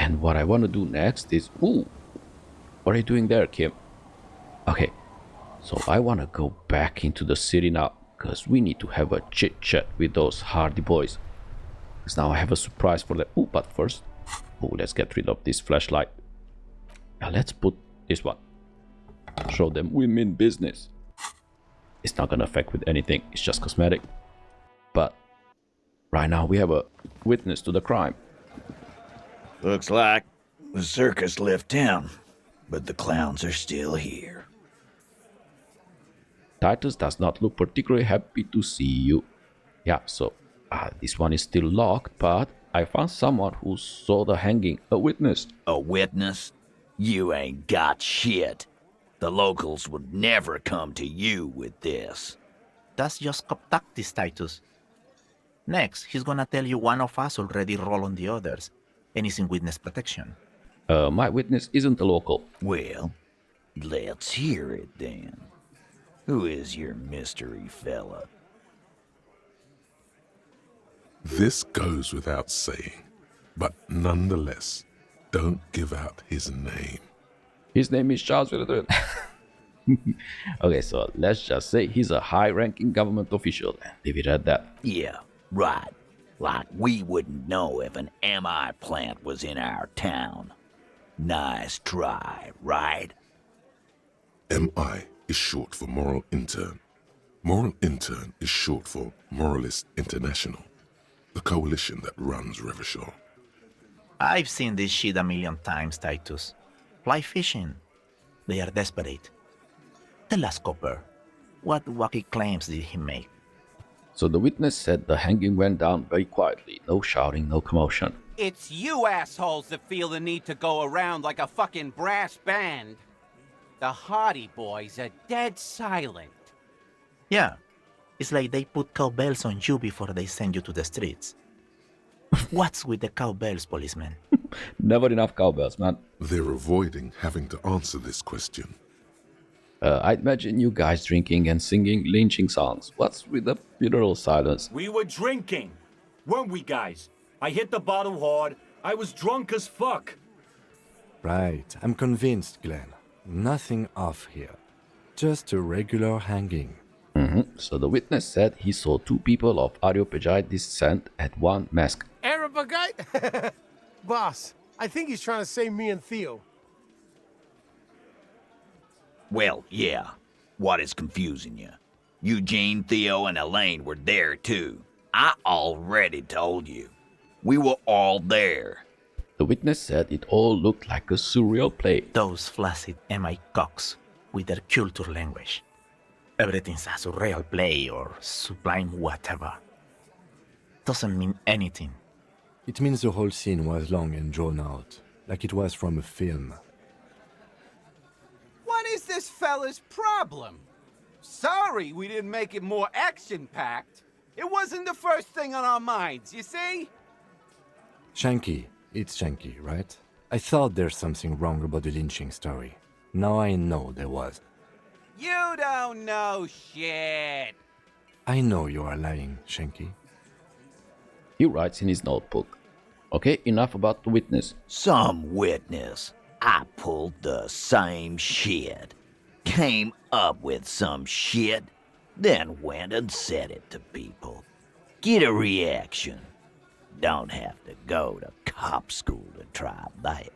And what I want to do next is... Ooh, what are you doing there, Kim? Okay, so I want to go back into the city now, because we need to have a chit-chat with those Hardie Boys. Because now I have a surprise for them. Ooh, but first... Ooh, let's get rid of this flashlight. Now let's put this one. Show them we mean business. It's not gonna affect with anything, it's just cosmetic. But right now we have a witness to the crime. Looks like the circus left town, but the clowns are still here. Titus does not look particularly happy to see you. Yeah, so this one is still locked, but I found someone who saw the hanging, a witness. A witness? You ain't got shit. The locals would never come to you with this. That's just cop tactics, Titus. Next, he's gonna tell you one of us already rolled on the others, and is in witness protection. My witness isn't a local. Well, let's hear it then. Who is your mystery fella? This goes without saying, but nonetheless, don't give out his name. His name is Charles Wilderton. Okay, so let's just say he's a high-ranking government official and leave it at that. Yeah, right. Like we wouldn't know if an MI plant was in our town. Nice try, right? MI is short for Moral Intern. Moral Intern is short for Moralist International, the coalition that runs Revachol. I've seen this shit a million times, Titus. Fly fishing. They are desperate. Tell us, Copper, what wacky claims did he make? So the witness said the hanging went down very quietly. No shouting, no commotion. It's you assholes that feel the need to go around like a fucking brass band. The Hardie Boys are dead silent. Yeah, it's like they put cowbells on you before they send you to the streets. What's with the cowbells, policeman? Never enough cowbells, man. They're avoiding having to answer this question. I'd imagine you guys drinking and singing lynching songs. What's with the funeral silence? We were drinking, weren't we, guys? I hit the bottle hard. I was drunk as fuck. Right, I'm convinced, Glenn. Nothing off here. Just a regular hanging. So the witness said he saw two people of Areopagite descent and one masked. Arabagite? Boss, I think he's trying to say me and Theo. Well, yeah. What is confusing you? Eugene, Theo, and Elaine were there too. I already told you. We were all there. The witness said it all looked like a surreal play. Those flaccid MI cocks with their culture language. Everything's a surreal play or sublime whatever. Doesn't mean anything. It means the whole scene was long and drawn out, like it was from a film. What is this fella's problem? Sorry we didn't make it more action-packed. It wasn't the first thing on our minds, you see? Shanky. It's Shanky, right? I thought there's something wrong about the lynching story. Now I know there was. You don't know shit. I know you are lying, Shanky. He writes in his notebook. Okay, enough about the witness. Some witness. I pulled the same shit. Came up with some shit, then went and said it to people. Get a reaction. Don't have to go to cop school to try that.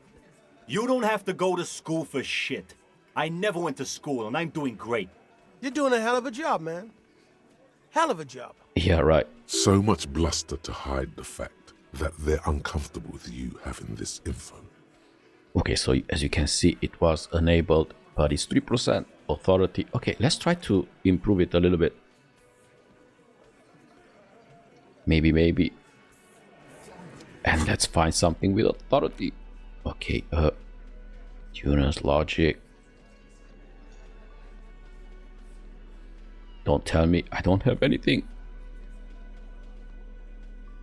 You don't have to go to school for shit. I never went to school, and I'm doing great. You're doing a hell of a job, man. Hell of a job. Yeah, right. So much bluster to hide the fact that they're uncomfortable with you having this info. Okay, so as you can see, it was enabled, but it's 3% authority. Okay, let's try to improve it a little bit. Maybe. And let's find something with authority. Okay, tuner's logic. Don't tell me I don't have anything.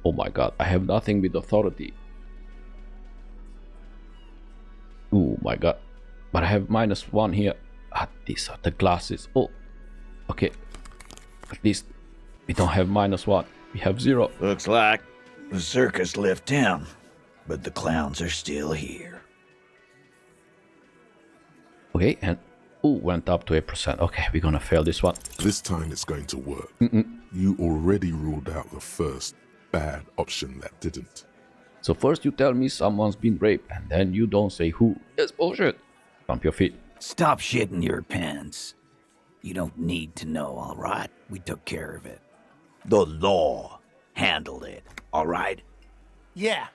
Oh my god, I have nothing with authority. Oh my god. But I have -1 here. These are the glasses. Oh, okay. At least we don't have -1. We have 0. Looks like the circus left town, but the clowns are still here. Okay, and went up to 8%. Okay, we're gonna fail this one. This time it's going to work. You already ruled out the first bad option that didn't. So first you tell me someone's been raped, and then you don't say who. It's bullshit. Pump your feet. Stop shitting your pants. You don't need to know, all right? We took care of it. The law handled it, all right? Yeah.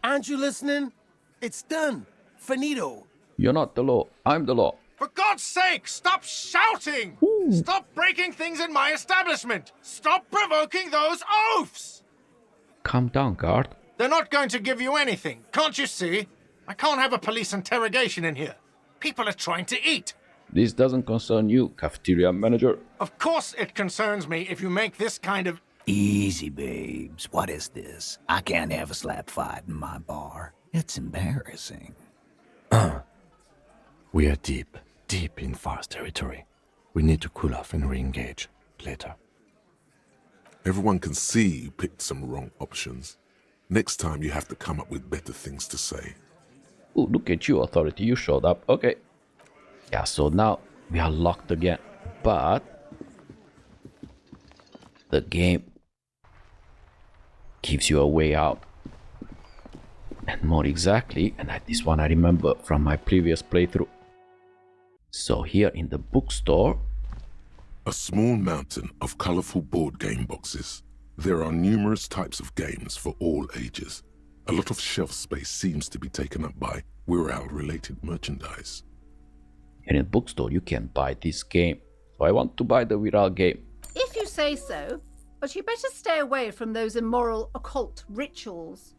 Aren't you listening? It's done. Finito. You're not the law. I'm the law. For God's sake, stop shouting! Stop breaking things in my establishment! Stop provoking those oafs! Calm down, guard. They're not going to give you anything, can't you see? I can't have a police interrogation in here. People are trying to eat. This doesn't concern you, cafeteria manager. Of course it concerns me if you make this kind of... Easy, babes. What is this? I can't have a slap fight in my bar. It's embarrassing. We are deep in Far's territory. We need to cool off and re-engage later. Everyone can see you picked some wrong options. Next time you have to come up with better things to say. Oh, look at you, authority. You showed up. Okay. Yeah, so now we are locked again. But the game gives you a way out. And more exactly, and this one I remember from my previous playthrough. So here in the bookstore, A small mountain of colorful board game boxes. There are numerous types of games for all ages. A lot of shelf space seems to be taken up by Wirral-related merchandise. and in the bookstore you can buy this game. So I want to buy the Wirral game. If you say so, but you better stay away from those immoral occult rituals.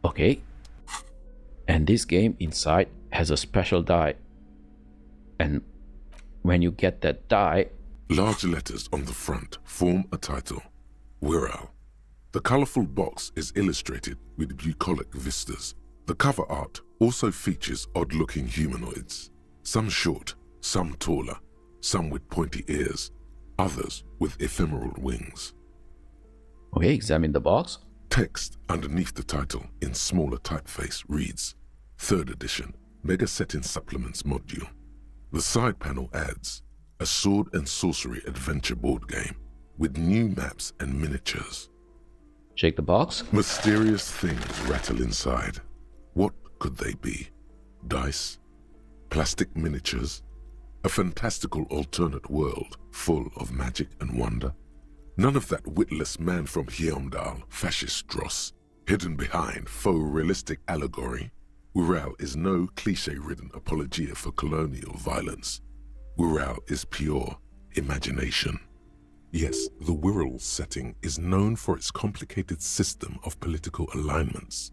Okay. And this game inside has a special die. And when you get that die... Large letters on the front form a title. Wirral. The colorful box is illustrated with bucolic vistas. The cover art also features odd-looking humanoids. Some short, some taller, some with pointy ears, others with ephemeral wings. Okay, examine the box. Text underneath the title in smaller typeface reads, 3rd edition, Mega Setting Supplements Module. The side panel adds, a sword and sorcery adventure board game with new maps and miniatures. Shake the box. Mysterious things rattle inside. What could they be? Dice? Plastic miniatures? A fantastical alternate world full of magic and wonder? None of that witless man from Heimdall, fascist dross, hidden behind faux realistic allegory. Wirral is no cliché-ridden apologia for colonial violence. Wirral is pure imagination. Yes, the Wirral setting is known for its complicated system of political alignments.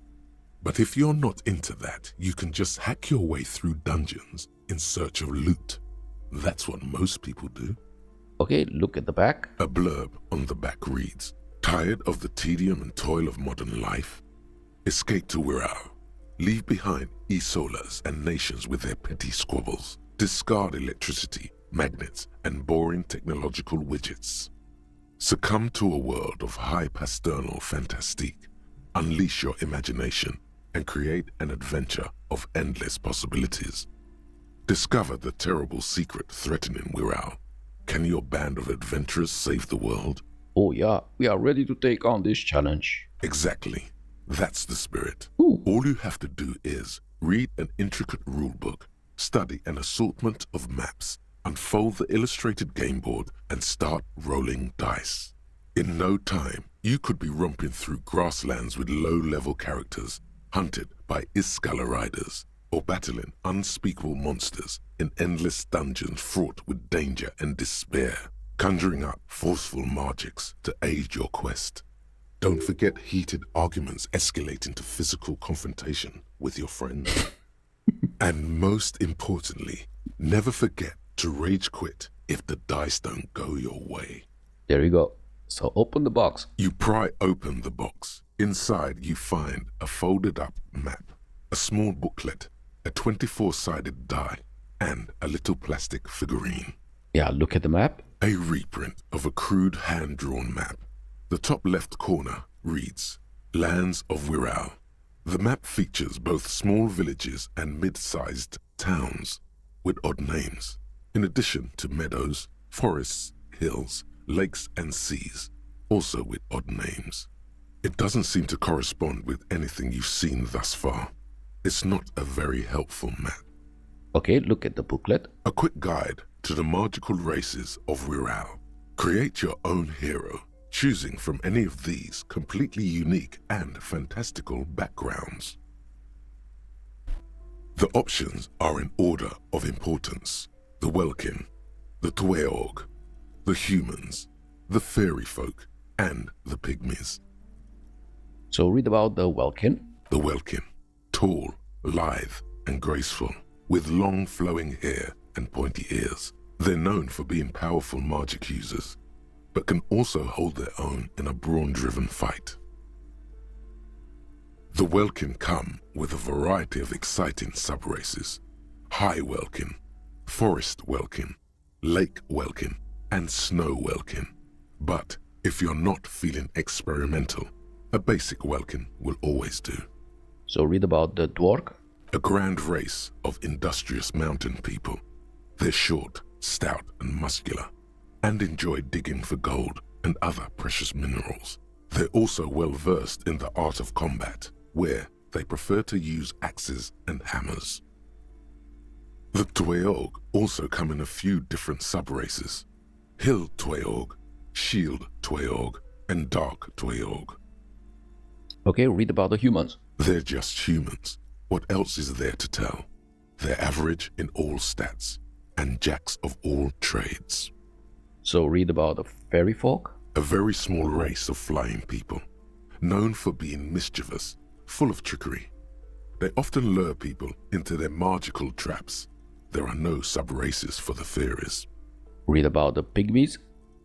But if you're not into that, you can just hack your way through dungeons in search of loot. That's what most people do. Okay, look at the back. A blurb on the back reads, tired of the tedium and toil of modern life? Escape to Wirral. Leave behind e-solas and nations with their petty squabbles. Discard electricity, magnets, and boring technological widgets. Succumb to a world of high pasternal fantastique. Unleash your imagination and create an adventure of endless possibilities. Discover the terrible secret threatening Wirral. Can your band of adventurers save the world? Oh yeah, we are ready to take on this challenge. Exactly. That's the spirit. Ooh. All you have to do is read an intricate rulebook, study an assortment of maps, unfold the illustrated game board, and start rolling dice. In no time, you could be romping through grasslands with low-level characters, hunted by Iskala riders, or battling unspeakable monsters in endless dungeons fraught with danger and despair, conjuring up forceful magics to aid your quest. Don't forget heated arguments escalating to physical confrontation with your friends. And most importantly, never forget to rage quit if the dice don't go your way. There you go. So open the box. You pry open the box. Inside you find a folded up map, a small booklet, a 24-sided die, and a little plastic figurine. Yeah, look at the map. A reprint of a crude hand-drawn map. The top left corner reads, Lands of Wirral. The map features both small villages and mid-sized towns with odd names, in addition to meadows, forests, hills, lakes and seas, also with odd names. It doesn't seem to correspond with anything you've seen thus far. It's not a very helpful map. Okay, look at the booklet. A quick guide to the magical races of Wirral. Create your own hero, choosing from any of these completely unique and fantastical backgrounds. The options are in order of importance. The Welkin, the Tweog, the humans, the fairy folk, and the pygmies. So read about the Welkin. The Welkin, tall, lithe, and graceful, with long flowing hair and pointy ears. They're known for being powerful magic users, but can also hold their own in a brawn-driven fight. The Welkin come with a variety of exciting sub-races. High Welkin, Forest Welkin, Lake Welkin, and Snow Welkin. But if you're not feeling experimental, a basic Welkin will always do. So read about the Dwarf. A grand race of industrious mountain people. They're short, stout, and muscular, and enjoy digging for gold and other precious minerals. They're also well versed in the art of combat, where they prefer to use axes and hammers. The Tweog also come in a few different sub-races. Hill Tweog, Shield Tweog, and Dark Tweog. Okay, read about the humans. They're just humans. What else is there to tell? They're average in all stats, and jacks of all trades. So read about the fairy folk. A very small race of flying people, known for being mischievous, full of trickery. They often lure people into their magical traps. There are no sub-races for the fairies. Read about the pygmies.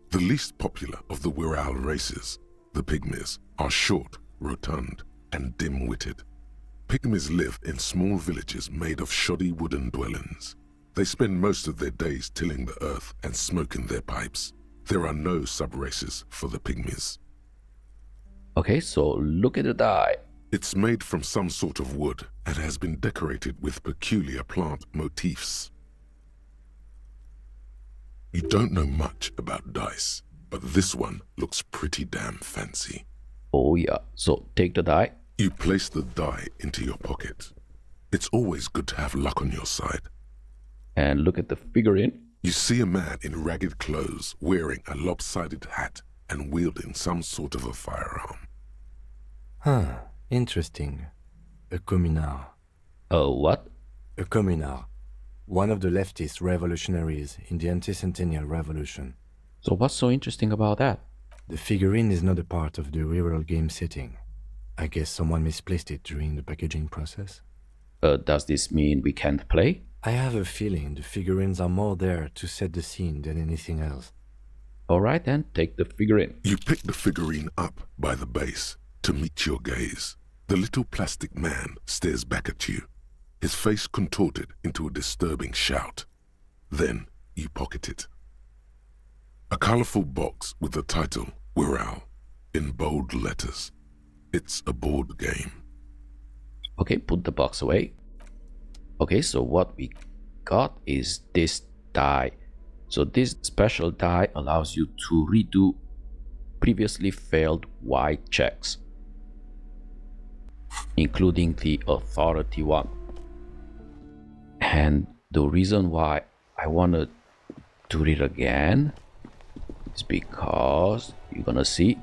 The least popular of the Wirral races, the pygmies, are short, rotund, and dim-witted. Pygmies live in small villages made of shoddy wooden dwellings. They spend most of their days tilling the earth and smoking their pipes. There are no sub-races for the pygmies. Okay, so look at the die. It's made from some sort of wood and has been decorated with peculiar plant motifs. You don't know much about dice, but this one looks pretty damn fancy. Oh yeah, so take the die. You place the die into your pocket. It's always good to have luck on your side. And look at the figurine. You see a man in ragged clothes wearing a lopsided hat and wielding some sort of a firearm. Huh, interesting. A communard. What? A communard. One of the leftist revolutionaries in the anti-centennial revolution. So what's so interesting about that? The figurine is not a part of the real game setting. I guess someone misplaced it during the packaging process. Does this mean we can't play? I have a feeling the figurines are more there to set the scene than anything else. Alright then, take the figurine. You pick the figurine up by the base to meet your gaze. The little plastic man stares back at you, his face contorted into a disturbing shout. Then you pocket it. A colorful box with the title, Wirral, in bold letters. It's a board game. Okay, put the box away. Okay, so what we got is this die. So this special die allows you to redo previously failed white checks, including the authority one. And the reason why I wanted to read again is because you're gonna see.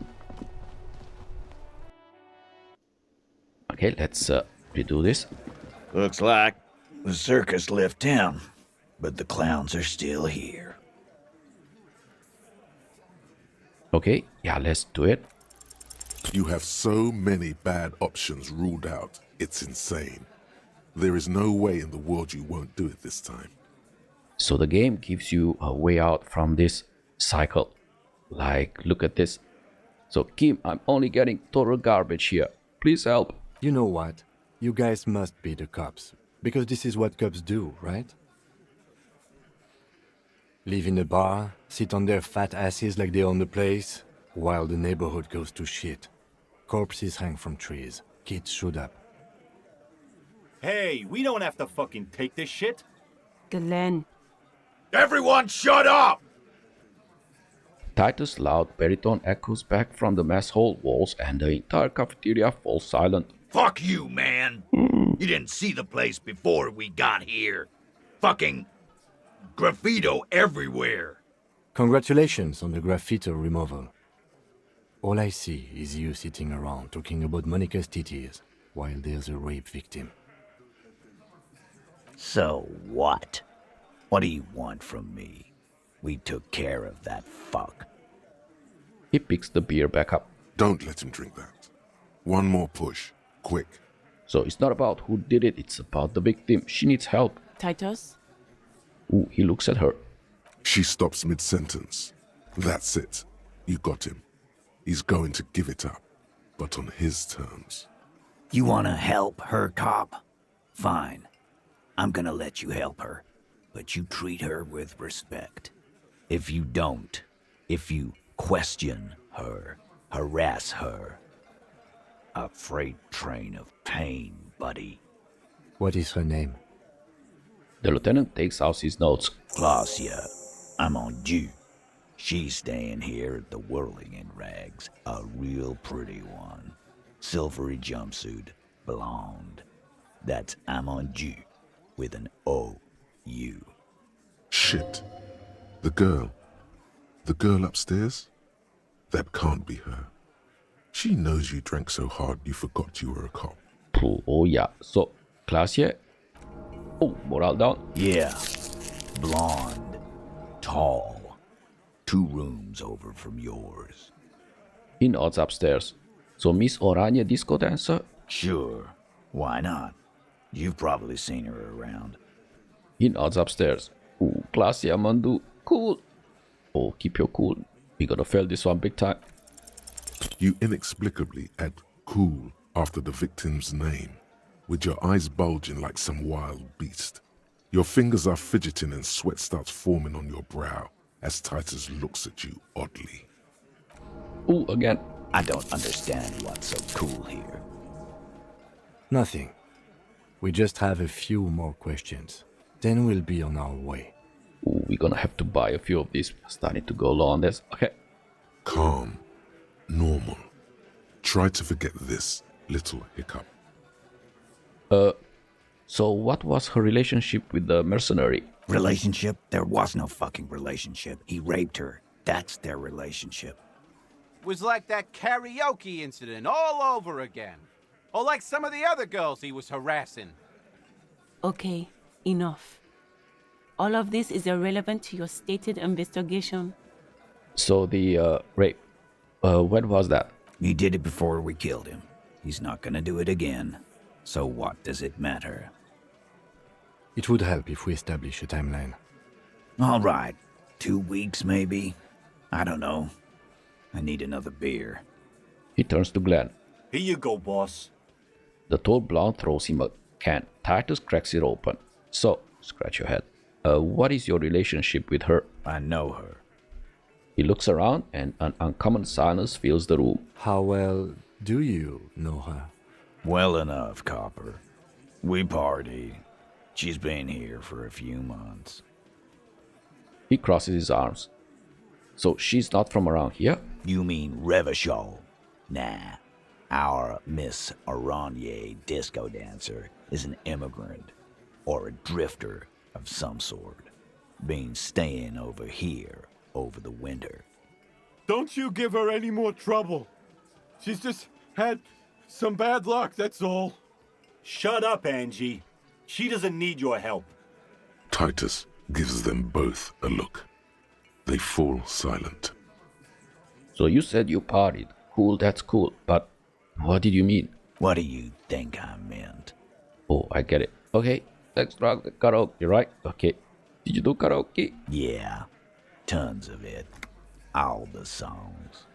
Okay, let's redo this. Looks like the circus left town, but the clowns are still here. Okay, yeah, let's do it. You have so many bad options ruled out, it's insane. There is no way in the world you won't do it this time. So the game gives you a way out from this cycle. Like, look at this. So Kim, I'm only getting total garbage here. Please help. You know what? You guys must be the cops, because this is what cops do, right? Live in a bar, sit on their fat asses like they own the place, while the neighborhood goes to shit. Corpses hang from trees, kids shoot up. Hey, we don't have to fucking take this shit. Glenn. Everyone shut up! Titus' loud baritone echoes back from the mess hall walls and the entire cafeteria falls silent. Fuck you, man. You didn't see the place before we got here. Fucking graffito everywhere. Congratulations on the graffito removal. All I see is you sitting around talking about Monica's titties while there's a rape victim. So what? What do you want from me? We took care of that fuck. He picks the beer back up. Don't let him drink that. One more push. Quick. So it's not about who did it, it's about the victim. She needs help. Titus? Ooh, he looks at her. She stops mid-sentence. That's it. You got him. He's going to give it up, but on his terms. You wanna help her, cop? Fine. I'm gonna let you help her, but you treat her with respect. If you don't, if you question her, harass her, a freight train of pain, buddy. What is her name? The lieutenant takes out his notes. Klaasje Amandou. She's staying here at the Whirling in Rags, a real pretty one. Silvery jumpsuit, blonde. That's Amandou with an O-U. Shit. The girl. The girl upstairs? That can't be her. She knows you drank so hard you forgot you were a cop. Oh yeah, so Klaasje. Oh, morale down. Yeah, blonde, tall, 2 rooms over from yours. He nods upstairs. So Miss Oranje disco dancer? Sure, why not? You've probably seen her around. He nods upstairs. Ooh, Klaasje Amandou. Cool. Oh, keep your cool. We gonna fail this one big time. You inexplicably add cool after the victim's name, with your eyes bulging like some wild beast. Your fingers are fidgeting and sweat starts forming on your brow as Titus looks at you oddly. Ooh, again. I don't understand what's so cool here. Nothing. We just have a few more questions. Then we'll be on our way. Ooh, we're gonna have to buy a few of these. Starting to go low on this. Okay. Calm. Normal. Try to forget this little hiccup. So what was her relationship with the mercenary? Relationship? There was no fucking relationship. He raped her. That's their relationship. Was like that karaoke incident all over again. Or like some of the other girls he was harassing. Okay, enough. All of this is irrelevant to your stated investigation. So the rape. When was that? He did it before we killed him. He's not gonna do it again. So what does it matter? It would help if we establish a timeline. All right. 2 weeks, maybe? I don't know. I need another beer. He turns to Glenn. Here you go, boss. The tall blonde throws him a can. Titus cracks it open. So, scratch your head. What is your relationship with her? I know her. He looks around and an uncommon silence fills the room. How well do you know her? Well enough, Copper. We party. She's been here for a few months. He crosses his arms. So she's not from around here? You mean Revachol? Nah. Our Miss Oranje disco dancer is an immigrant or a drifter of some sort. Been staying over here over the winter. Don't you give her any more trouble. She's just had some bad luck, that's all. Shut up, Angie. She doesn't need your help. Titus gives them both a look. They fall silent. So you said you partied. Cool, that's cool. But what did you mean? What do you think I meant? Oh, I get it. Okay, let's rock the karaoke, right? Okay. Did you do karaoke? Yeah, tons of it. All the songs.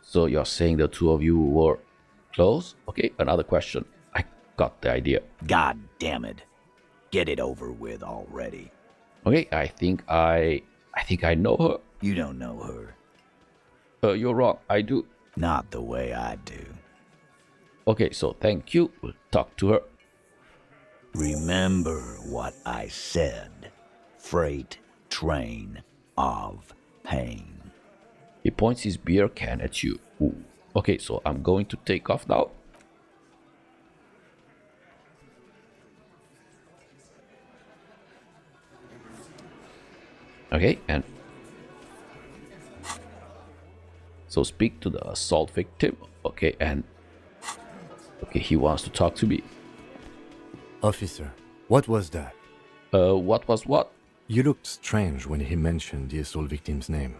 So you're saying the two of you were close? Okay, another question. I got the idea. God damn it. Get it over with already. Okay, I think I know her. You don't know her. You're wrong. I do. Not the way I do. Okay, so thank you. We'll talk to her. Remember what I said. Freight train of pain. He points his beer can at you. Ooh. Okay, so I'm going to take off now. Okay, and so speak to the assault victim. Okay, and okay, he wants to talk to me. Officer, what was that? What was what? You looked strange when he mentioned the assault victim's name.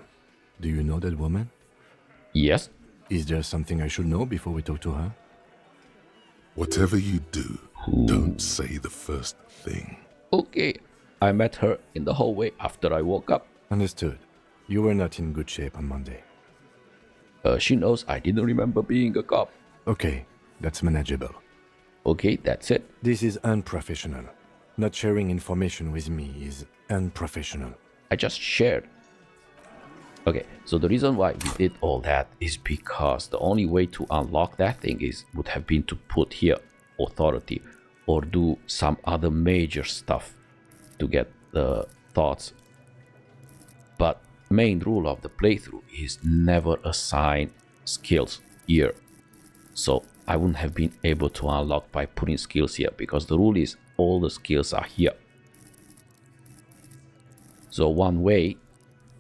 Do you know that woman? Yes. Is there something I should know before we talk to her? Whatever you do, don't say the first thing. Okay, I met her in the hallway after I woke up. Understood. You were not in good shape on Monday. She knows I didn't remember being a cop. Okay, that's manageable. Okay, that's it. This is unprofessional. Not sharing information with me is unprofessional. I just shared. Okay, so the reason why we did all that is because the only way to unlock that thing would have been to put here authority or do some other major stuff to get the thoughts. But main rule of the playthrough is never assign skills here. So I wouldn't have been able to unlock by putting skills here because the rule is all the skills are here. So one way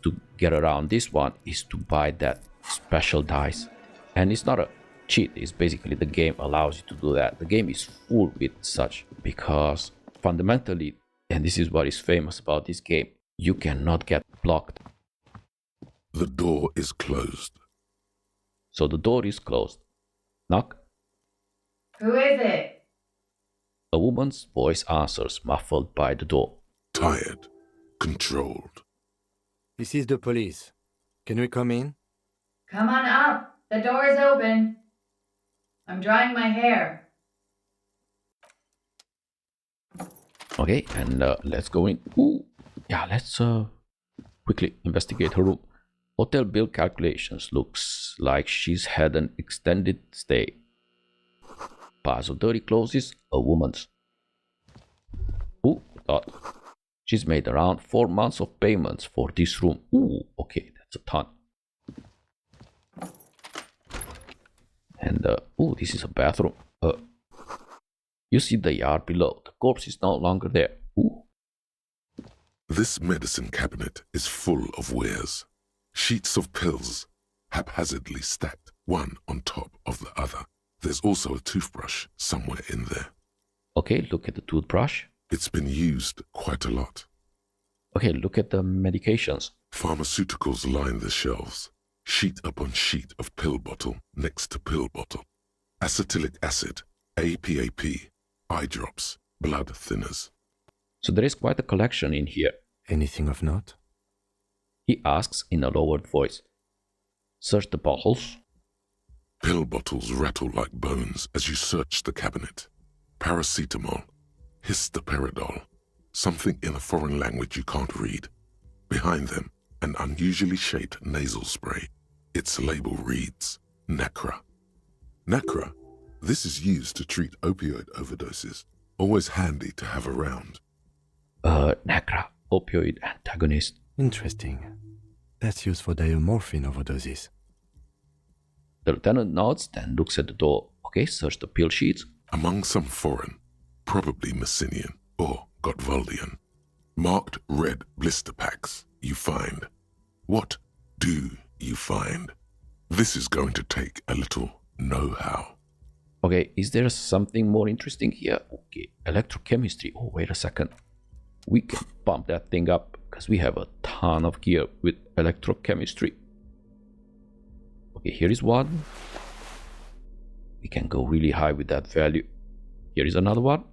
to get around this one is to buy that special dice. And it's not a cheat, it's basically the game allows you to do that. The game is full with such because fundamentally, and this is what is famous about this game, you cannot get blocked. The door is closed. So the door is closed. Knock. Who is it? A woman's voice answers, muffled by the door. Tired. Controlled. This is the police. Can we come in? Come on up. The door is open. I'm drying my hair. Okay, and let's go in. Ooh, yeah, let's quickly investigate her room. Hotel bill calculations. Looks like she's had an extended stay. Piles of dirty clothes. A woman's. Ooh, thought. She's made around 4 months of payments for this room. Ooh, okay, that's a ton. And ooh, this is a bathroom. You see the yard below. The corpse is no longer there. Ooh. This medicine cabinet is full of wares. Sheets of pills, haphazardly stacked, one on top of the other. There's also a toothbrush somewhere in there. Okay, look at the toothbrush. It's been used quite a lot. Okay, look at the medications. Pharmaceuticals line the shelves. Sheet upon sheet of pill bottle next to pill bottle. Acetylic acid, APAP, eye drops, blood thinners. So there is quite a collection in here. Anything of note? He asks in a lowered voice. Search the bottles. Pill bottles rattle like bones as you search the cabinet. Paracetamol, histoperidol, something in a foreign language you can't read. Behind them, an unusually shaped nasal spray. Its label reads, Nacra. Nacra, this is used to treat opioid overdoses. Always handy to have around. Nacra, opioid antagonist. Interesting. That's used for diamorphine overdoses. The lieutenant nods, then looks at the door. Okay, search the pill sheets. Among some foreign, probably Messinian or Gotwaldian, marked red blister packs you find. What do you find? This is going to take a little know-how. Okay, is there something more interesting here? Okay, electrochemistry. Oh, wait a second. We can pump that thing up because we have a ton of gear with electrochemistry. Okay, here is one. We can go really high with that value. Here is another one.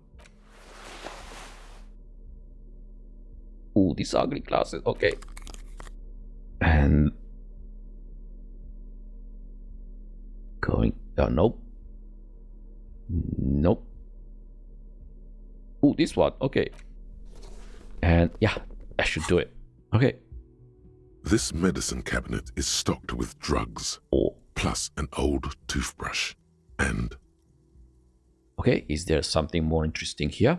Ooh, these ugly glasses. Okay. And going down. Nope. Nope. Ooh, this one. Okay. And yeah, I should do it. Okay. This medicine cabinet is stocked with drugs, plus an old toothbrush, and... Okay, is there something more interesting here?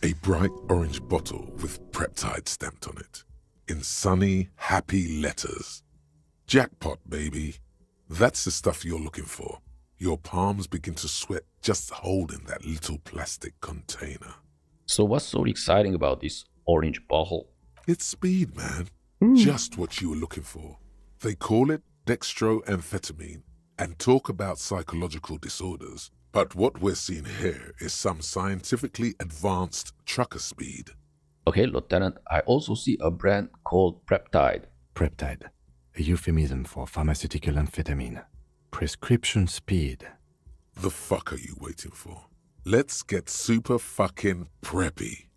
A bright orange bottle with Preptide stamped on it, in sunny, happy letters. Jackpot, baby. That's the stuff you're looking for. Your palms begin to sweat just holding that little plastic container. So what's so exciting about this orange bottle? It's speed, man. Just what you were looking for. They call it dextroamphetamine and talk about psychological disorders. But what we're seeing here is some scientifically advanced trucker speed. Okay, Lieutenant, I also see a brand called Preptide. Preptide, a euphemism for pharmaceutical amphetamine. Prescription speed. The fuck are you waiting for? Let's get super fucking preppy.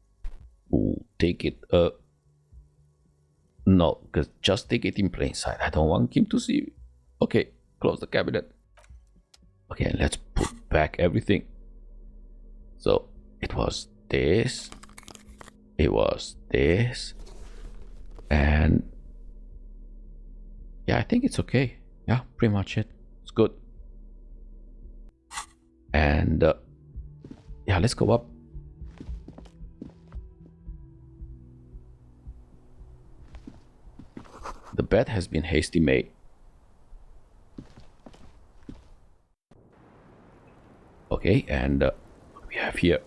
Ooh, take it, no, just take it in plain sight. I don't want him to see you. Okay, close the cabinet. Okay, let's put back everything. So, it was this. It was this. And... yeah, I think it's okay. Yeah, pretty much it. It's good. And... yeah, let's go up. The bed has been hastily made. Okay, and we have here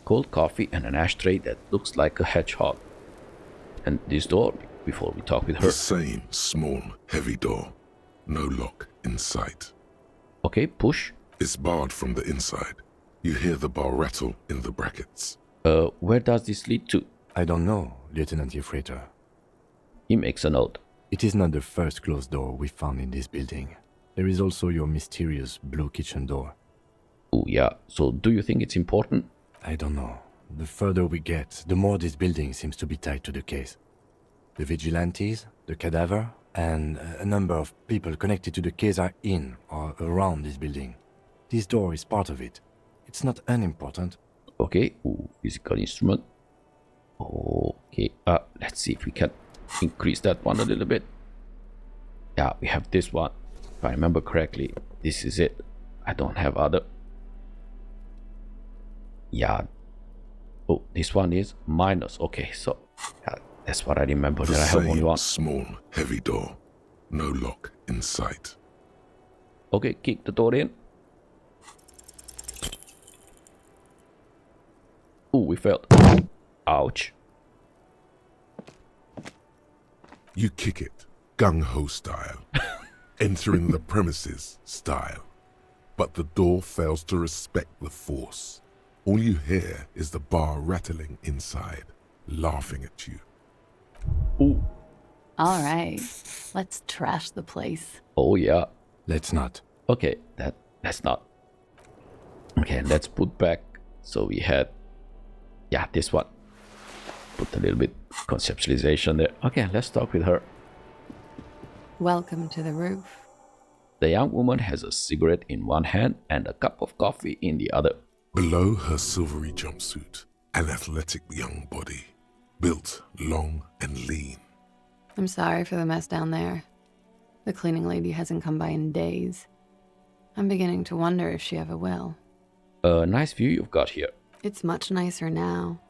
cold coffee and an ashtray that looks like a hedgehog. And this door, before we talk with her. The same small, heavy door. No lock in sight. Okay, push. It's barred from the inside. You hear the bar rattle in the brackets. Where does this lead to? I don't know, Lieutenant Yefreiter. He makes a note. It is not the first closed door we found in this building. There is also your mysterious blue kitchen door. Oh yeah, so do you think it's important? I don't know. The further we get, the more this building seems to be tied to the case. The vigilantes, the cadaver, and a number of people connected to the case are in or around this building. This door is part of it. It's not unimportant. Okay, ooh, physical instrument. Okay, let's see if we can increase that one a little bit. Yeah, we have this one. If I remember correctly, this is it. I don't have other. Yeah. Oh, this one is minus. Okay, so yeah, that's what I remember. The that I have only same one. small, heavy door. No lock in sight. Okay, kick the door in. Oh, we failed. Ouch. You kick it, gung-ho style, entering the premises style. But the door fails to respect the force. All you hear is the bar rattling inside, laughing at you. Ooh. All right, let's trash the place. Oh yeah. Let's not. Okay, that's not. Okay, let's put back. So we had, yeah, this one. Put a little bit conceptualization there. Okay, let's talk with her. Welcome to the roof. The young woman has a cigarette in one hand and a cup of coffee in the other. Below her silvery jumpsuit, an athletic young body, built long and lean. I'm sorry for the mess down there. The cleaning lady hasn't come by in days. I'm beginning to wonder if she ever will. A nice view you've got here. It's much nicer now.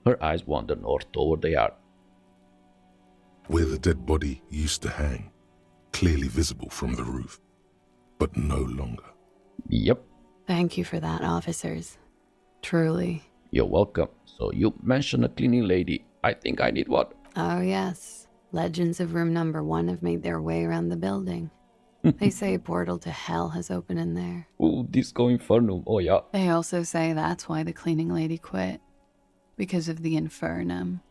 Her eyes wander north toward the yard. Where the dead body used to hang, clearly visible from the roof, but no longer. Yep. Thank you for that, officers. Truly. You're welcome. So you mentioned a cleaning lady. I think I need one. Oh, yes. Legends of room number 1 have made their way around the building. They say a portal to hell has opened in there. Ooh, Disco Infernum. Oh, yeah. They also say that's why the cleaning lady quit. Because of the infernum.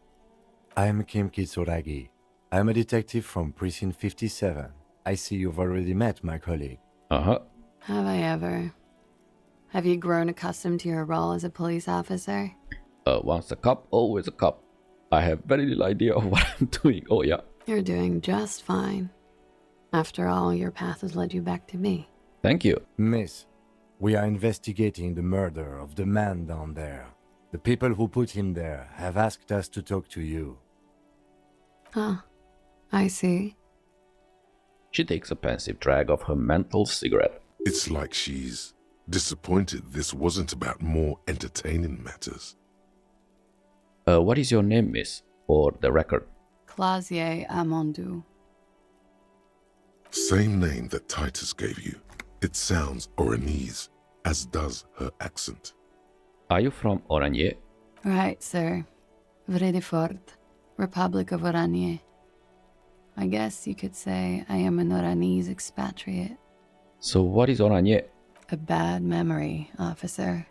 I'm Kim Kitsuragi. I'm a detective from Precinct 57. I see you've already met my colleague. Uh-huh. Have I ever? Have you grown accustomed to your role as a police officer? Once a cop, always a cop. I have very little idea of what I'm doing. Oh, yeah. You're doing just fine. After all, your path has led you back to me. Thank you. Miss, we are investigating the murder of the man down there. The people who put him there have asked us to talk to you. Ah, I see. She takes a pensive drag of her menthol cigarette. It's like she's Disappointed this wasn't about more entertaining matters. What is your name, miss? For the record. Klaasje Amandou. Same name that Titus gave you. It sounds Oranese, as does her accent. Are you from Oranje? Right, sir. Vredefort, Republic of Oranje. I guess you could say I am an Oranese expatriate. So what is Oranje? A bad memory, officer.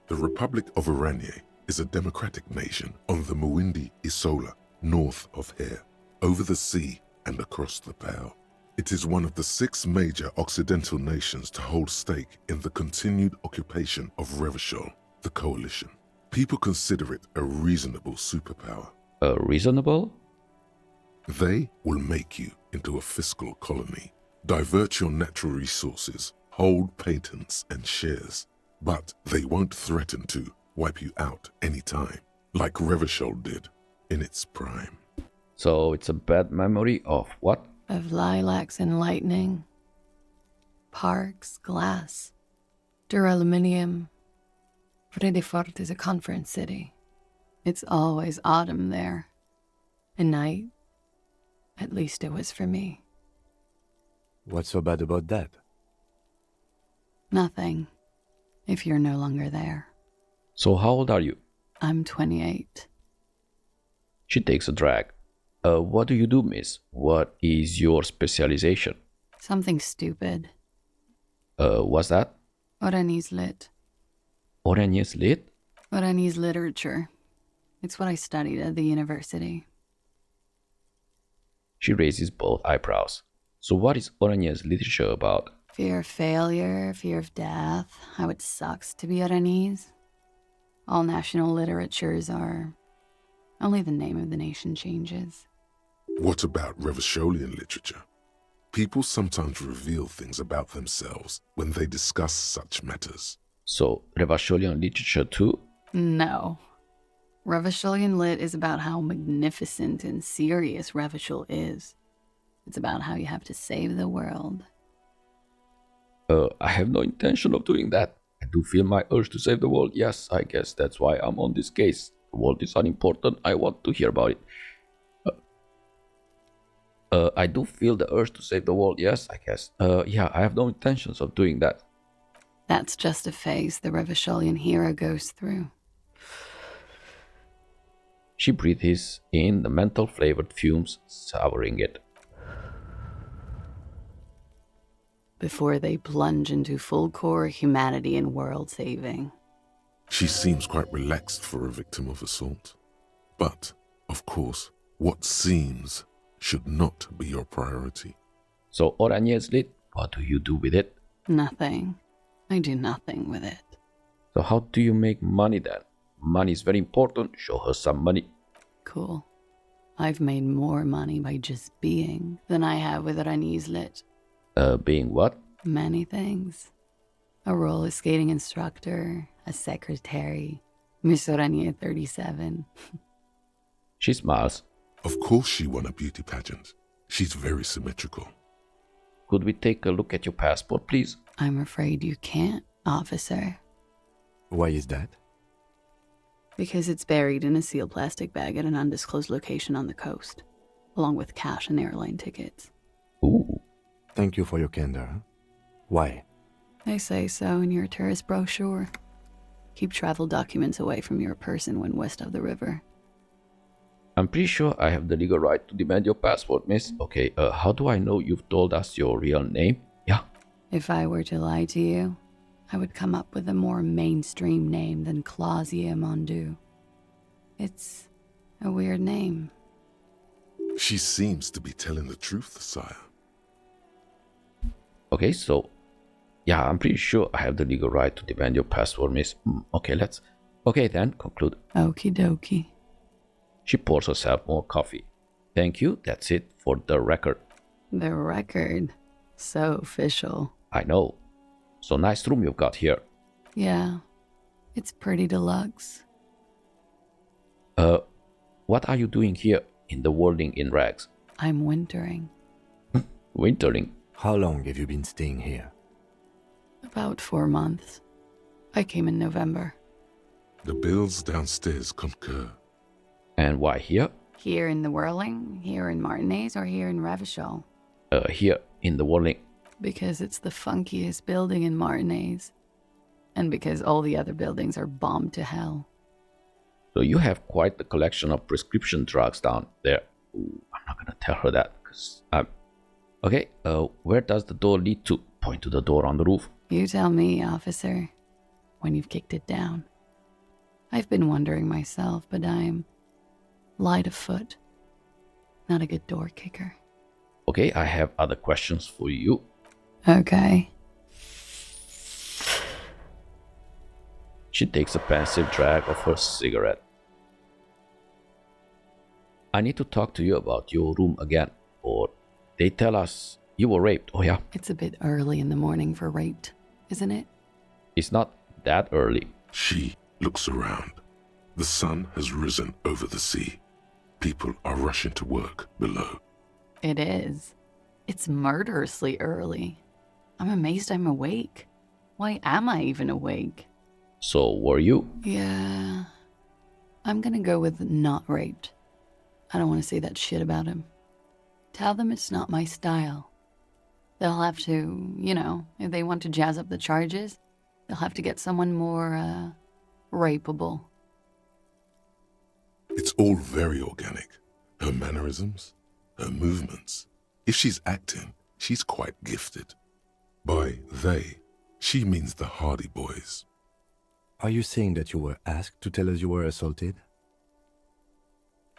The Republic of Oranje is a democratic nation on the Muindi Isola, north of here, over the sea and across the Pale. It is one of the 6 major Occidental nations to hold stake in the continued occupation of Revachol, the coalition. People consider it a reasonable superpower. Reasonable? They will make you into a fiscal colony, divert your natural resources, hold patents and shares, but they won't threaten to wipe you out anytime, like Revachol did in its prime. So it's a bad memory of what? Of lilacs and lightning, parks, glass, duraluminum. Vredefort is a conference city. It's always autumn there. And night. At least it was for me. What's so bad about that? Nothing, if you're no longer there. So how old are you? I'm 28. She takes a drag. What do you do, miss? What is your specialization? Something stupid. What's that? Oranese lit. Oranese lit? Oranese literature. It's what I studied at the university. She raises both eyebrows. So what is Oranese literature about? Fear of failure, fear of death, how it sucks to be Oranese. All national literatures are... Only the name of the nation changes. What about Revacholian literature? People sometimes reveal things about themselves when they discuss such matters. So, Revacholian literature too? No. Revacholian lit is about how magnificent and serious Revachol is. It's about how you have to save the world. I have no intention of doing that. I do feel my urge to save the world. Yes, I guess that's why I'm on this case. The world is unimportant. I want to hear about it. I do feel the urge to save the world. Yes, I guess. Yeah, I have no intentions of doing that. That's just a phase the Revacholian hero goes through. She breathes in the menthol-flavored fumes, savoring it. Before they plunge into full-core humanity and world-saving. She seems quite relaxed for a victim of assault. But, of course, what seems should not be your priority. So, Oranjes lit, what do you do with it? Nothing. I do nothing with it. So how do you make money then? Money is very important. Show her some money. Cool. I've made more money by just being than I have with Oranese lit. Being what? Many things. A roller skating instructor, a secretary, Miss Oranje 37. She smiles. Of course she won a beauty pageant. She's very symmetrical. Could we take a look at your passport, please? I'm afraid you can't, officer. Why is that? Because it's buried in a sealed plastic bag at an undisclosed location on the coast, along with cash and airline tickets. Ooh. Thank you for your candor. Why? They say so in your tourist brochure. Keep travel documents away from your person when west of the river. I'm pretty sure I have the legal right to demand your passport, miss. Okay, how do I know you've told us your real name? Yeah. If I were to lie to you, I would come up with a more mainstream name than Klaasje Amandou. It's a weird name. She seems to be telling the truth, sire. Okay, so... yeah, I'm pretty sure I have the legal right to demand your passport, miss. Okay, let's... okay then, conclude. Okie dokie. She pours herself more coffee. Thank you, that's it for the record. The record? So official. I know. So nice room you've got here. Yeah, it's pretty deluxe. What are you doing here in the worldling in rags? I'm wintering. Wintering? How long have you been staying here? About 4 months. I came in November. The bills downstairs concur. And why here? Here in the Whirling, here in Martinez, or here in Revachol? Here in the Whirling. Because it's the funkiest building in Martinez. And because all the other buildings are bombed to hell. So you have quite the collection of prescription drugs down there. Ooh, I'm not gonna tell her that, because I'm... Okay, where does the door lead to? Point to the door on the roof. You tell me, officer, when you've kicked it down. I've been wondering myself, but I'm light of foot. Not a good door kicker. Okay, I have other questions for you. Okay. She takes a pensive drag of her cigarette. I need to talk to you about your room again, or they tell us you were raped. Oh yeah. It's a bit early in the morning for raped, isn't it? It's not that early. She looks around. The sun has risen over the sea. People are rushing to work below. It is. It's murderously early. I'm amazed I'm awake. Why am I even awake? So were you? Yeah. I'm gonna go with not raped. I don't want to say that shit about him. Tell them it's not my style. They'll have to, you know, if they want to jazz up the charges, they'll have to get someone more, rapeable. It's all very organic. Her mannerisms, her movements. If she's acting, she's quite gifted. By they, she means the Hardie Boys. Are you saying that you were asked to tell us you were assaulted?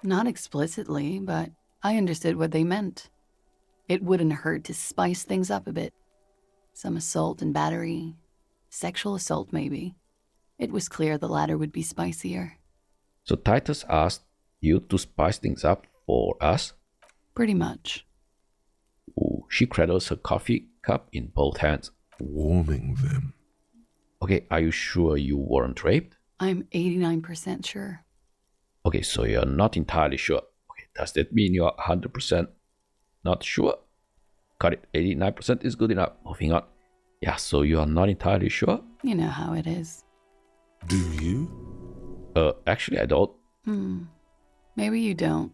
Not explicitly, but I understood what they meant. It wouldn't hurt to spice things up a bit. Some assault and battery. Sexual assault, maybe. It was clear the latter would be spicier. So Titus asked you to spice things up for us? Pretty much. Ooh, she cradles her coffee cup in both hands. Warming them. Okay, are you sure you weren't raped? I'm 89% sure. Okay, so you're not entirely sure. Okay, does that mean you're 100% not sure? Got it, 89% is good enough. Moving on. Yeah, so you are not entirely sure? You know how it is. Do you? Actually I don't. Maybe you don't.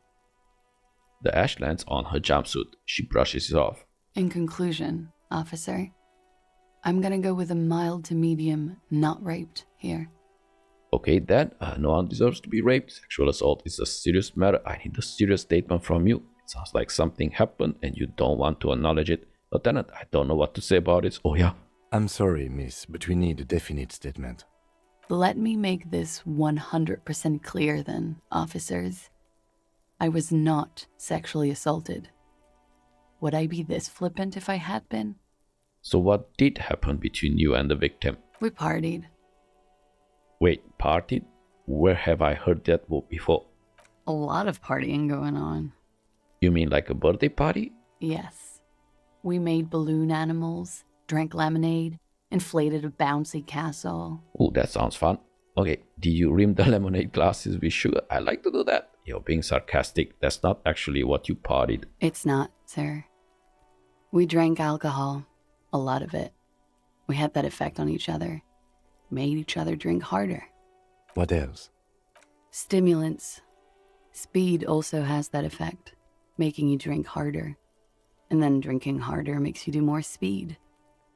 The ash lands on her jumpsuit. She brushes it off. In conclusion, officer, I'm gonna go with a mild to medium not raped here. Okay then, no one deserves to be raped. Sexual assault is a serious matter. I need a serious statement from you. It sounds like something happened and you don't want to acknowledge it. Lieutenant, I don't know what to say about it. Oh yeah. I'm sorry, miss, but we need a definite statement. Let me make this 100% clear then, officers. I was not sexually assaulted. Would I be this flippant if I had been? So what did happen between you and the victim? We partied. Wait, partied? Where have I heard that word before? A lot of partying going on. You mean like a birthday party? Yes. We made balloon animals, drank lemonade, inflated a bouncy castle. Oh, that sounds fun. Okay, did you rim the lemonade glasses with sugar? I like to do that. You're being sarcastic. That's not actually what you partied. It's not, sir. We drank alcohol. A lot of it. We had that effect on each other. Made each other drink harder. What else? Stimulants. Speed also has that effect, making you drink harder. And then drinking harder makes you do more speed.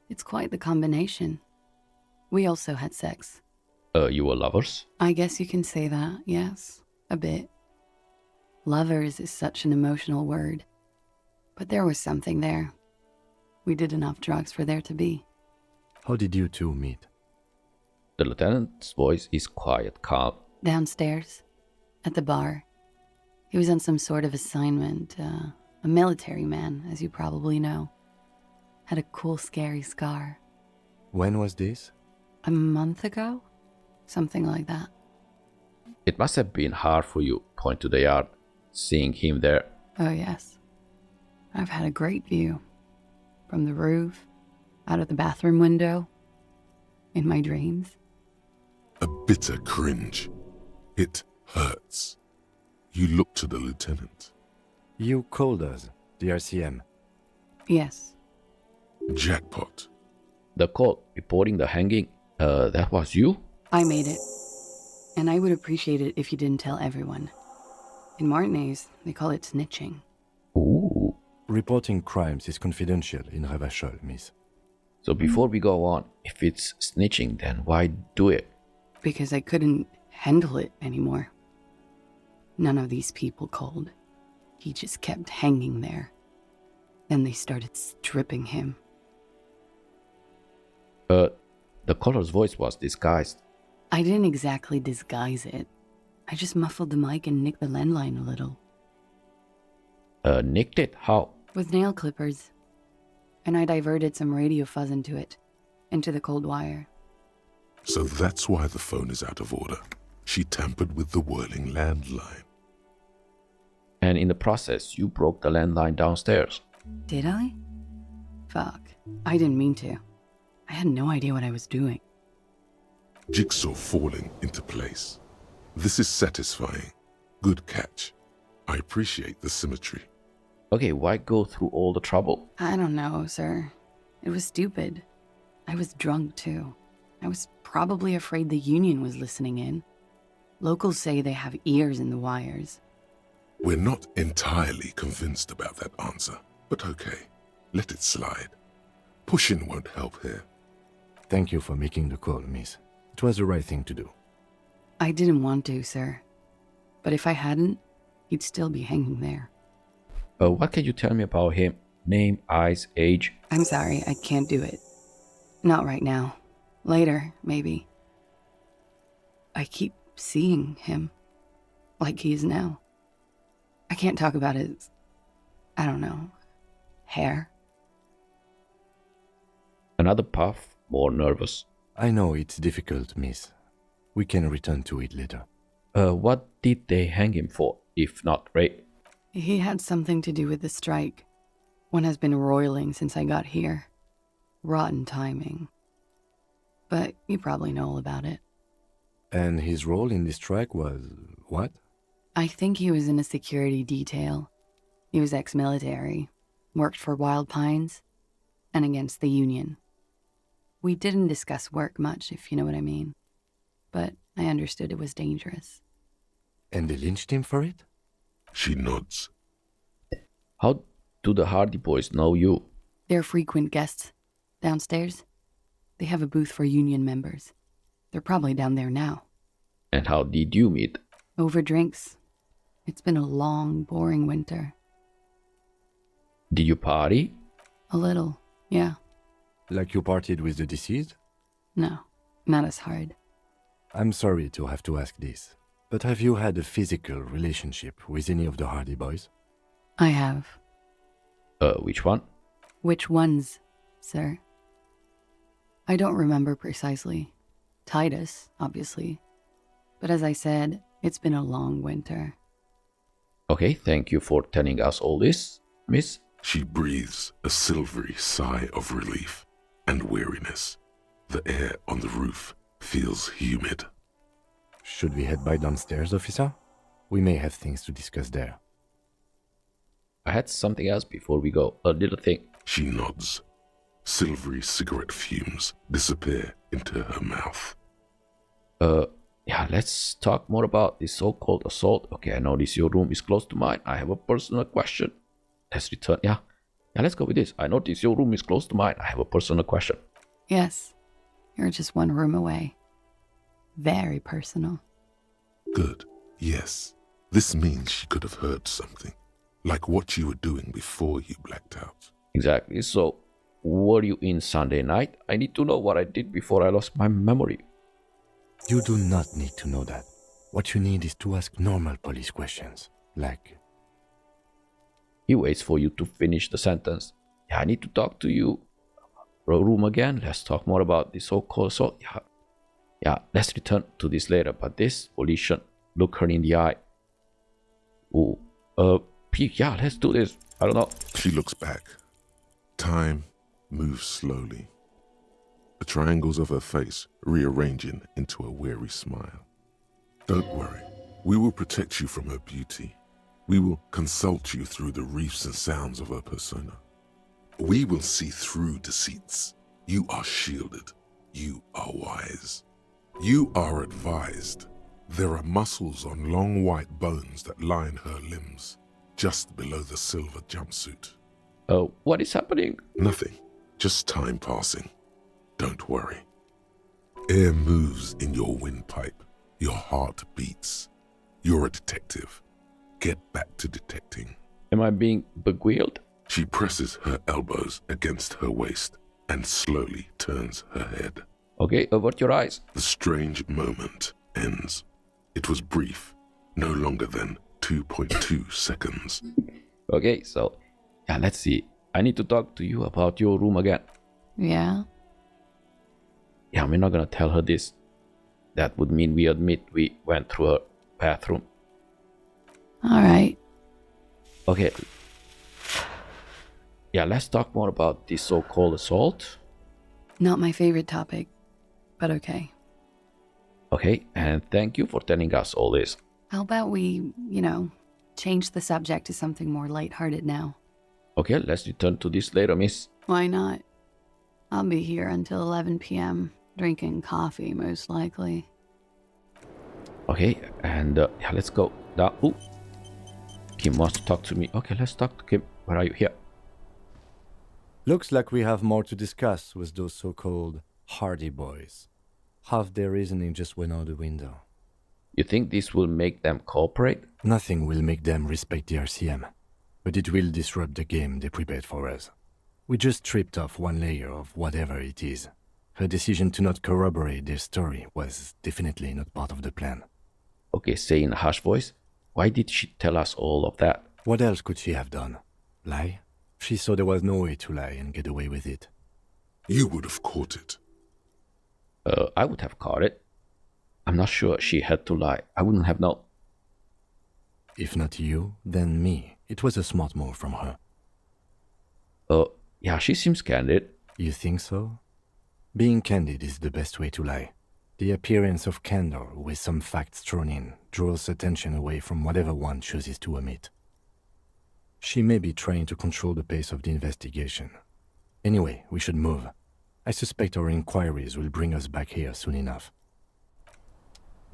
It's quite the combination. We also had sex. You were lovers? I guess you can say that, yes. A bit. Lovers is such an emotional word. But there was something there. We did enough drugs for there to be. How did you two meet? The lieutenant's voice is quiet, calm. Downstairs. At the bar. He was on some sort of assignment. A military man, as you probably know. Had a cool, scary scar. When was this? A month ago? Something like that. It must have been hard for you, point to the yard, seeing him there. Oh, yes. I've had a great view. From the roof, out of the bathroom window, in my dreams. A bitter cringe. It hurts. You look to the lieutenant. You called us, the RCM. Yes. Jackpot. The call reporting the hanging, that was you? I made it. And I would appreciate it if you didn't tell everyone. In Martinez, they call it snitching. Ooh. Reporting crimes is confidential in Revachol, miss. So before we go on, if it's snitching, then why do it? Because I couldn't handle it anymore. None of these people called. He just kept hanging there. Then they started stripping him. The caller's voice was disguised. I didn't exactly disguise it. I just muffled the mic and nicked the landline a little. Nicked it? How? With nail clippers. And I diverted some radio fuzz into it, into the cold wire. So that's why the phone is out of order. She tampered with the whirling landline. And in the process, you broke the landline downstairs. Did I? Fuck. I didn't mean to. I had no idea what I was doing. Jigsaw falling into place. This is satisfying. Good catch. I appreciate the symmetry. Okay, why go through all the trouble? I don't know, sir. It was stupid. I was drunk, too. I was probably afraid the union was listening in. Locals say they have ears in the wires. We're not entirely convinced about that answer, but okay. Let it slide. Pushing won't help here. Thank you for making the call, miss. It was the right thing to do. I didn't want to, sir. But if I hadn't, he'd still be hanging there. What can you tell me about him? Name, eyes, age? I'm sorry, I can't do it. Not right now. Later, maybe. I keep seeing him. Like he is now. I can't talk about his, I don't know, hair. Another puff, more nervous. I know it's difficult, miss. We can return to it later. What did they hang him for, if not rape? He had something to do with the strike. One has been roiling since I got here. Rotten timing. But you probably know all about it. And his role in this strike was what? I think he was in a security detail. He was ex-military, worked for Wild Pines, and against the union. We didn't discuss work much, if you know what I mean. But I understood it was dangerous. And they lynched him for it? She nods. How do the Hardie Boys know you? They're frequent guests. Downstairs, they have a booth for union members. They're probably down there now. And how did you meet? Over drinks. It's been a long, boring winter. Did you party? A little, yeah. Like you partied with the deceased? No, not as hard. I'm sorry to have to ask this, but have you had a physical relationship with any of the Hardie Boys? I have. Which one? Which ones, sir? I don't remember precisely. Titus, obviously. But as I said, it's been a long winter. Okay, thank you for telling us all this, miss. She breathes a silvery sigh of relief and weariness. The air on the roof feels humid. Should we head by downstairs, officer? We may have things to discuss there. I had something else before we go, a little thing. She nods. Silvery cigarette fumes disappear into her mouth. Yeah, let's talk more about this so-called assault. Okay, I notice your room is close to mine. I have a personal question. Let's return. Yeah, let's go with this. I notice your room is close to mine. I have a personal question. Yes, you're just one room away. Very personal. Good. Yes. This means she could have heard something. Like what you were doing before you blacked out. Exactly. So, were you in Sunday night? I need to know what I did before I lost my memory. You do not need to know that. What you need is to ask normal police questions. Like... He waits for you to finish the sentence. Yeah, I need to talk to you. Room again. Let's talk more about this so-called assault. Yeah, let's return to this later. But this volition, look her in the eye. Ooh, yeah, let's do this. I don't know. She looks back. Time moves slowly. The triangles of her face rearranging into a weary smile. Don't worry. We will protect you from her beauty. We will consult you through the reefs and sounds of her persona. We will see through deceits. You are shielded. You are wise. You are advised. There are muscles on long white bones that line her limbs, just below the silver jumpsuit. Oh, what is happening? Nothing. Just time passing. Don't worry. Air moves in your windpipe. Your heart beats. You're a detective. Get back to detecting. Am I being beguiled? She presses her elbows against her waist and slowly turns her head. Okay, avert your eyes. The strange moment ends. It was brief, no longer than 2.2 seconds. Okay, so, yeah, let's see. I need to talk to you about your room again. Yeah? Yeah, we're not gonna tell her this. That would mean we admit we went through her bathroom. Alright. Okay. Yeah, let's talk more about this so-called assault. Not my favorite topic, but okay. Okay, and thank you for telling us all this. How about we, change the subject to something more lighthearted now? Okay, let's return to this later, miss. Why not? I'll be here until 11 p.m., drinking coffee, most likely. Okay, and yeah, let's go. Now, ooh. Kim wants to talk to me. Okay, let's talk to Kim. Where are you? Here. Looks like we have more to discuss with those so-called Hardie Boys. Half their reasoning just went out the window. You think this will make them cooperate? Nothing will make them respect the RCM, but it will disrupt the game they prepared for us. We just stripped off one layer of whatever it is. Her decision to not corroborate their story was definitely not part of the plan. Okay, say in a harsh voice, why did she tell us all of that? What else could she have done? Lie? She saw there was no way to lie and get away with it. You would have caught it. I would have caught it. I'm not sure she had to lie. I wouldn't have known. If not you, then me. It was a smart move from her. Yeah, she seems candid. You think so? Being candid is the best way to lie. The appearance of candor with some facts thrown in draws attention away from whatever one chooses to omit. She may be trying to control the pace of the investigation. Anyway, we should move. I suspect our inquiries will bring us back here soon enough.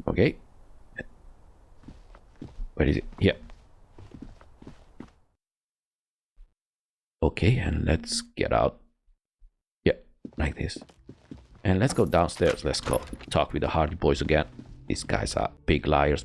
Okay. Where is it? Here. Okay, and let's get out. Yeah, like this. And let's go downstairs. Let's go talk with the Hardie Boys again. These guys are big liars.